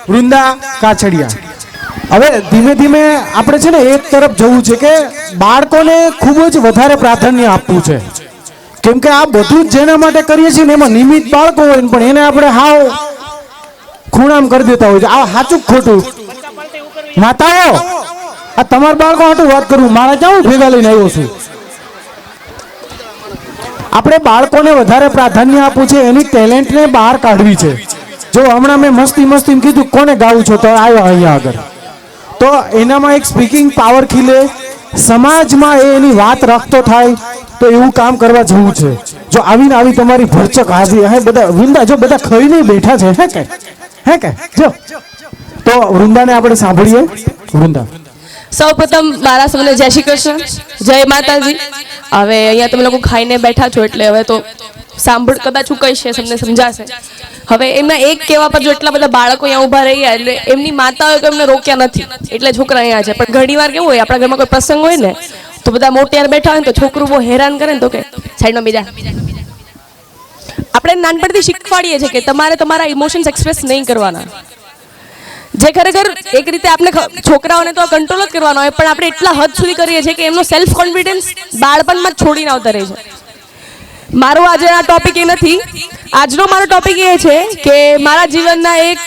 વૃંદા કાછડિયા. હવે ધીમે ધીમે આપણે છે ને એક તરફ જવું છે કે બાળકોને ખૂબ જ વધારે પ્રાધાન્ય આપવું છે, કેમ કે આ બધું જ જેના માટે કરીએ છીએ ને એમાં નિમિત્ત બાળકો હોય ને પણ એને આપણે હાવ ખૂણામ કરી દેતા હોય છે. આ સાચું ખોટું? માતાઓ, આ તમારા બાળકો હાટું વાત કરું, મારા ક્યાં ભેગા લઈને આવ્યો છું. આપણે બાળકોને વધારે પ્રાધાન્ય આપવું છે, એની ટેલેન્ટને બહાર કાઢવી છે. જો હમણાં મેં મસ્તી કીધું કોને ગાવું છો તો આવ્યા અહીંયા આગળ, તો એનામાં એક સ્પીકિંગ પાવર ખીલે, સમાજમાં એની વાત રાખતો થાય, તો એવું કામ કરવા જવું છે. જો આવીને આવી તમારી ભરચક હાજરી હે બધા વૃંદા, જો બધા ખરીને બેઠા છે હે કે જો તો વૃંદાને આપણે સાંભળીએ. વૃંદા, સૌપ્રથમ મારા સૌને જય શ્રી કૃષ્ણ, જય માતાજી. હવે અહીંયા તમે લોકો ખાઈને બેઠા છો એટલે હવે તો સાંભળ કદાચ હું કહીશ તમને સમજાશે. હવે એમના એક કહેવા પર જો એટલા બધા બાળકો અહીંયા ઊભા રહ્યા એટલે એમની માતાઓએ તો એમને રોક્યા નથી એટલે છોકરા અહીંયા છે. પણ ઘણી વાર કેવું હોય, આપણા ઘરમાં કોઈ પ્રસંગ હોય ને તો બધા મોટિયાર બેઠા હોય ને તો છોકરું બહુ હેરાન કરે ને તો કે સાઈડમાં બીજા. આપણે નાનપણથી શીખવાડીએ છીએ કે તમારે તમારા ઇમોશન્સ એક્સપ્રેસ નહીં કરવાના, જે ખરેખર એક રીતે આપણે છોકરાઓને તો કંટ્રોલ જ કરવાનો હોય, પણ આપણે એટલા હદ સુધી કરીએ છીએ કે એમનો સેલ્ફ કોન્ફિડન્સ બાળપણમાં જ છોડીને આવતા રહે છે. મારો આજે આ ટોપિક એ નથી. આજનો મારો ટોપિક એ છે કે મારા જીવનના એક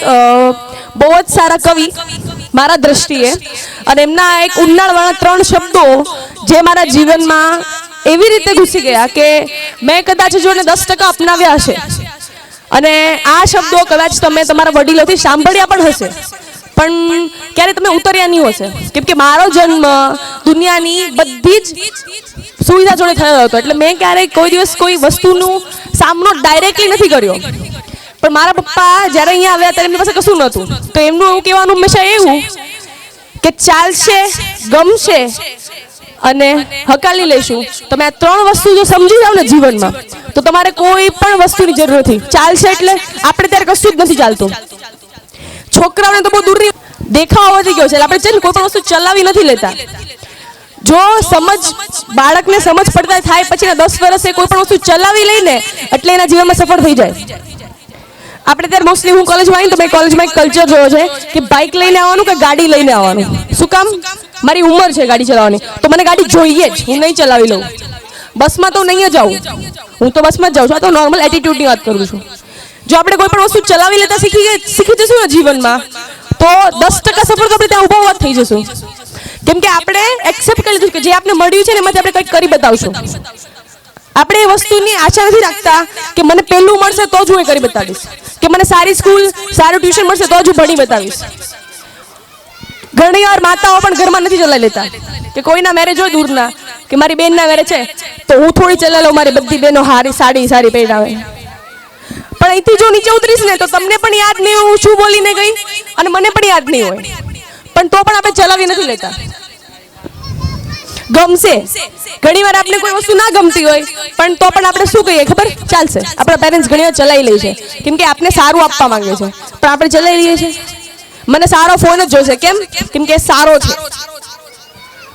બહુ જ સારા કવિ મારા દ્રષ્ટિએ, અને એમના એક ઉંડાણવાળા 3 શબ્દો જે મારા જીવનમાં એવી રીતે ઘૂસી ગયા કે મેં કદાચ જોને 10% અપનાવ્યા હશે, અને આ શબ્દો કદાચ તમે તમારા વડીલોથી સાંભળ્યા પણ હશે પણ ક્યારે તમે ઉતર્યા નહીં હશે, કેમ કે મારો જન્મ દુનિયાની બધી જ સુવિધા જોડે થયો હતો. એટલે મેં ક્યારેય કોઈ દિવસ કોઈ વસ્તુનો સામનો ડાયરેક્ટલી નથી કર્યો. પણ મારા પપ્પા જ્યારે અહીંયા આવ્યા ત્યારે એમની પાસે કશું નહોતું, તો એમનું એવું કહેવાનું હંમેશા એવું કે ચાલશે, ગમશે અને હકાલી લઈશું. તમે આ 3 વસ્તુ જો સમજી જાવ ને જીવનમાં તો તમારે કોઈ પણ વસ્તુની જરૂર નથી. ચાલશે એટલે આપણે ત્યારે કશું જ નથી ચાલતું. છોકરાઓને તો બહુ દૂરની દેખાવો વધી ગયો છે, આપણે છે ને કોઈ પણ વસ્તુ ચલાવી નથી લેતા. જો સમજ બાળકને સમજ પડતા થાય પછી 10 વર્ષે કોઈ પણ વસ્તુ ચલાવી લઈને એટલે એના જીવનમાં સફળ થઈ જાય. આપણે ત્યારે મોસ્ટલી હું કોલેજમાં આવીને તો મેં કોલેજમાં એક કલ્ચર જોયો છે કે બાઇક લઈને આવવાનું કે ગાડી લઈને આવવાનું. શું કામ? મારી ઉંમર છે ગાડી ચલાવવાની, તો મને ગાડી જોઈએ જ, હું નહીં ચલાવી લઉં. બસમાં તો નહીં જ આવું, હું તો બસમાં જ જાઉં છું. આ તો નોર્મલ એટીટ્યુડની વાત કરું છું. જો આપણે કોઈ પણ વસ્તુ ચલાવી લેતા શીખી જશું ને જીવનમાં તો 10% સફળ તો આપણે ત્યાં ઊભા થઈ જશું. કેમ કે આપણે એક્સેપ્ટ કરી લીધું કે જે આપણે મળ્યું છે ને એમાંથી આપણે કંઈક કરી બતાવશું. આપણે એ વસ્તુની આશા નથી રાખતા કે મને પહેલું મળશે તો જ હું એ કરી બતાવીશ, કે મને સારી સ્કૂલ, સારું ટ્યુશન મળશે તો જ હું ભણી બતાવીશ. ઘણી વાર માતાઓ પણ ઘરમાં નથી ચલાવી લેતા કે કોઈના મેરેજ હોય દૂરના, કે મારી બેનના મેરેજ છે તો હું થોડી ચલાવી લઉં, મારી બધી બહેનો સાડી પહેરાવે. પણ અહીંથી જો નીચે ઉતરીશ ને તો તમને પણ યાદ નહીં હોય હું શું બોલીને ગઈ, અને મને પણ યાદ નહીં હોય, પણ તો પણ આપણે ચલાવી નથી લેતા. ગમશે, ઘણી વાર આપણે કોઈ વસ્તુ ના ગમતી હોય પણ તો પણ આપણે શું કહીએ ખબર? ચાલશે. આપણા પેરેન્ટ્સ ઘણી વાર ચલાવી લે છે કેમ કે આપને સારું આપવા માંગે છે, પણ આપણે ચલાવી લઈએ છીએ. મને સારો ફોન જ જોઈશે, કેમ કે સારો છે.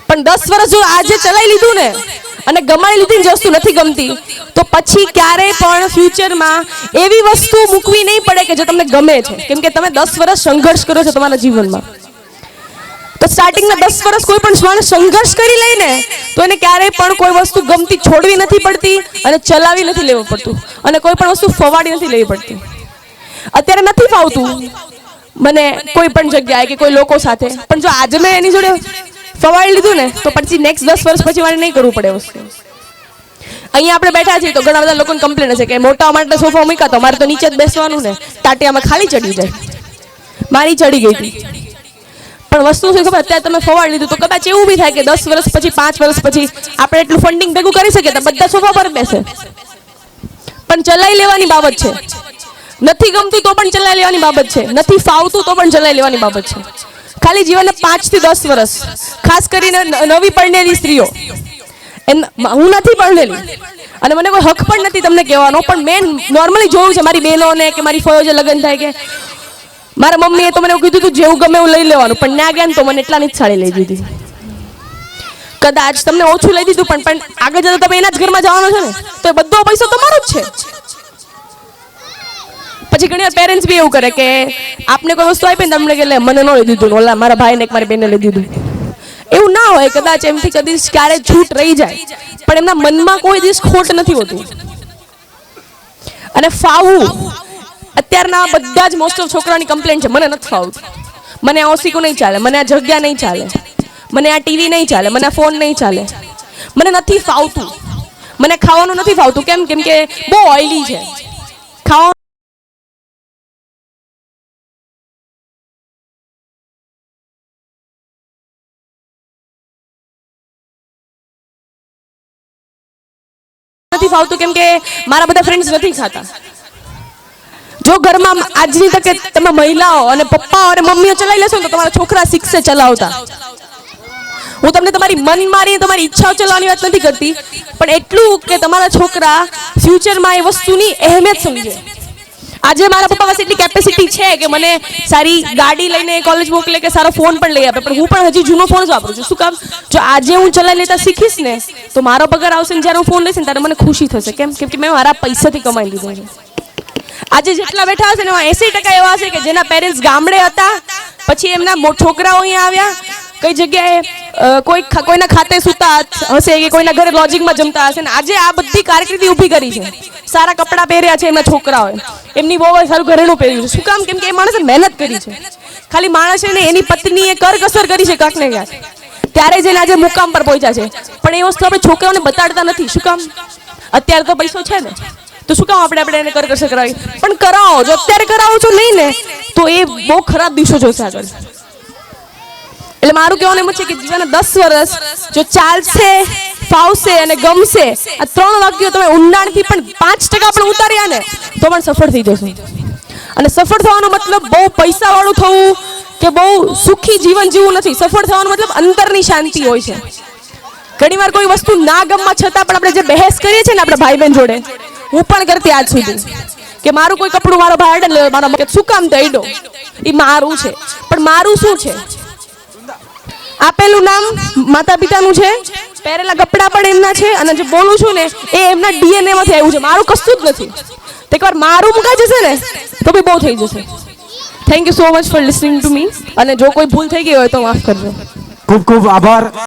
પણ 10 વર્ષ જો આજે ચલાવી લીધું ને અને ગમાડી લીધી જે વસ્તુ નથી ગમતી, તો પછી ક્યારેય પણ ફ્યુચરમાં એવી વસ્તુ મૂકવી નહીં પડે કે જે તમને ગમે છે, કેમ કે તમે 10 વર્ષ સંઘર્ષ કર્યો છો તમારા જીવનમાં. તો સ્ટાર્ટિંગના 10 વર્ષ કોઈ પણ માણસ સંઘર્ષ કરી લઈને તો એને ક્યારેય પણ કોઈ વસ્તુ ગમતી છોડવી નથી પડતી અને ચલાવી નથી લેવું પડતું, અને કોઈ પણ વસ્તુ ફવાડી નથી લેવી પડતી. અત્યારે નથી ફાવતું મને કોઈ પણ જગ્યાએ કે કોઈ લોકો સાથે, પણ જો આજે મેં એની જોડે ફવાડી લીધું ને તો પછી નેક્સ્ટ 10 વર્ષ પછી મારે નહીં કરવું પડે વસ્તુ. અહીંયા આપણે બેઠા છીએ તો ઘણા બધા લોકોને કમ્પ્લેન હશે કે મોટા માટે સોફા મૂક્યા તો મારે તો નીચે જ બેસવાનું ને, ટાટિયામાં ખાલી ચડી જાય. મારી ચડી ગઈ હતી. પણ વસ્તુ શું ખબર, અત્યારે તમે ફવાડી લીધું તો કદાચ એવું બી થાય કે 10 વર્ષ પછી 5 વર્ષ પછી આપણે એટલું ફંડિંગ ભેગું કરી શકીએ તો બધા સોફા પર બેસે. પણ ચલાવી લેવાની બાબત છે. નથી ગમતું તો પણ ચલાવી લેવાની બાબત છે, નથી ફાવતું તો પણ ચલાવી લેવાની બાબત છે. ખાલી જીવનના 5 થી 10 વર્ષ, ખાસ કરીને નવી પરણેલી સ્ત્રીઓ. હું નથી પરણેલી અને મને કોઈ હક પણ નથી તમને કહેવાનો, પણ મેં નોર્મલી જોયું છે મારી બહેનોને કે મારી ફોયો જે લગ્ન થાય કે મારા મમ્મીએ તો મને એવું કીધું તું જેવું ગમે એવું લઈ લેવાનું, પણ ના ગયા ને તો મને એટલાની જ સાડી લઈ દીધી. કદાચ તમને ઓછું લઈ દીધું પણ આગળ જતા તમે એના જ ઘરમાં જવાનો છો ને, તો એ બધો પૈસો તમારો જ છે. પછી ઘણી વાર પેરેન્ટ્સ બી એવું કરે કે આપને કોઈ વસ્તુ આપી ને તમને કે લે મને ન લઈ દીધું, ઓલા મારા ભાઈને કે મારી બેનને લઈ દીધું. એવું ના હોય, કદાચ એમથી કદી ક્યારે છૂટ રહી જાય, પણ એમના મનમાં કોઈ દિવસ ખોટ નથી હોતી. અને ફાવવું, અત્યારના બધા જ મોસ્ટ ઓફ છોકરાની કમ્પ્લેન્ટ છે, મને નથી ફાવતું, મને આ ઓસીકું નહીં ચાલે, મને આ જગ્યા નહીં ચાલે, મને આ ટીવી નહીં ચાલે, મને આ ફોન નહીં ચાલે, મને નથી ફાવતું, મને ખાવાનું નથી ફાવતું. કેમ? કેમ કે બહુ ઓઇલી છે ખાવાનું. નથી ફાવતું કેમ કે મારા બધા ફ્રેન્ડ્સ નથી ખાતા. જો ઘરમાં આજની તકે તમે મહિલાઓ અને પપ્પાઓ અને મમ્મીઓ ચલાવી લેશો ને તો તમારા છોકરા શીખશે ચલાવતા. હું તમને તમારી મન મારી તમારી ઈચ્છાઓ ચલાવવાની વાત નથી કરતી, પણ એટલું કે તમારા છોકરા ફ્યુચરમાં એ વસ્તુની અહેમિયત સમજે. આજે મારા પપ્પા પાસે એટલી કેપેસિટી છે કે મને સારી ગાડી લઈને કોલેજ મોકલે કે સારો ફોન પણ લઈ આપે, પણ હું પણ હજી જૂનો ફોન જ વાપરું છું. શું કામ? જો આજે હું ચલાવી લેતા શીખીશ ને તો મારો પગાર આવશે ને જ્યારે હું ફોન લઈશ ને ત્યારે મને ખુશી થશે. કેમ? કેમ કે મેં મારા પૈસાથી કમાઈ લીધો છે. આજે જેટલા બેઠા હશે ને એમાં 80% એવા હશે કે જેના પેરેન્ટ્સ ગામડે હતા, પછી એમના છોકરાઓ અહીંયા આવ્યા, કઈ જગ્યાએ કોઈના ખાતે સૂતા હશે કે કોઈના ઘરે લોજિંગમાં જમતા હશે, ને આજે આ બધી કારકિર્દી ઊભી કરી છે. સારા કપડાં પહેર્યા છે એમના છોકરાઓએ, એમની બહુ સારું ઘરેણું પહેર્યું છે. શું કામ? કેમ કે એ માણસે મહેનત કરી છે. ખાલી માણસે ને એની પત્નીએ કરકસર કરી છે ક્યાંક ને ક્યાંક, ત્યારે જઈને આજે મુકામ પર પહોંચ્યા છે. પણ એ વસ્તુ આપણે છોકરાઓને બતાડતા નથી. શું કામ? અત્યારે તો પૈસો છે ને, તો શું કામ આપણે એને કરકસર કરાવી? પણ કરાવો, જો અત્યારે કરાવો છો નહીં ને તો એ બહુ ખરાબ દિવસો જોશે આગળ. એટલે મારું કહેવાનું એમ છે કે જીવનના 10 વર્ષ જો ચાલશે, ફાવશે અને ગમશે, આ 3 વાક્યો તમે ઊંડાણથી પણ 5% પણ ઉતાર્યા ને તો પણ સફળ થઈ જશે. અને સફળ થવાનો મતલબ બહુ પૈસાવાળું થવું કે બહુ સુખી જીવન જીવવું નથી. સફળ થવાનો મતલબ અંતરની શાંતિ હોય છે. ઘણીવાર કોઈ વસ્તુ ના ગમવા છતાં પણ આપણે જે બહેસ કરીએ છીએ ને આપણા ભાઈ બહેન જોડે, હું પણ કરતી આજ સુધી, કે મારું કોઈ કપડું મારો ભાઈ અડે મારા શું કામ દઈડો, એ મારું છે. પણ મારું શું છે? આપેલું નામ માતા પિતાનું છે, પહેરેલા કપડાં પણ એમના છે, અને જે બોલું છું ને એ એમના ડીએનએ માંથી આવ્યું છે. મારું કશું જ નથી. તો એકવાર મારું મુકાઈ જશે ને તો બી બહુ થઈ જશે. Thank you so much for listening to me. અને જો કોઈ ભૂલ થઈ ગઈ હોય તો માફ કરજો. ખૂબ ખૂબ આભાર.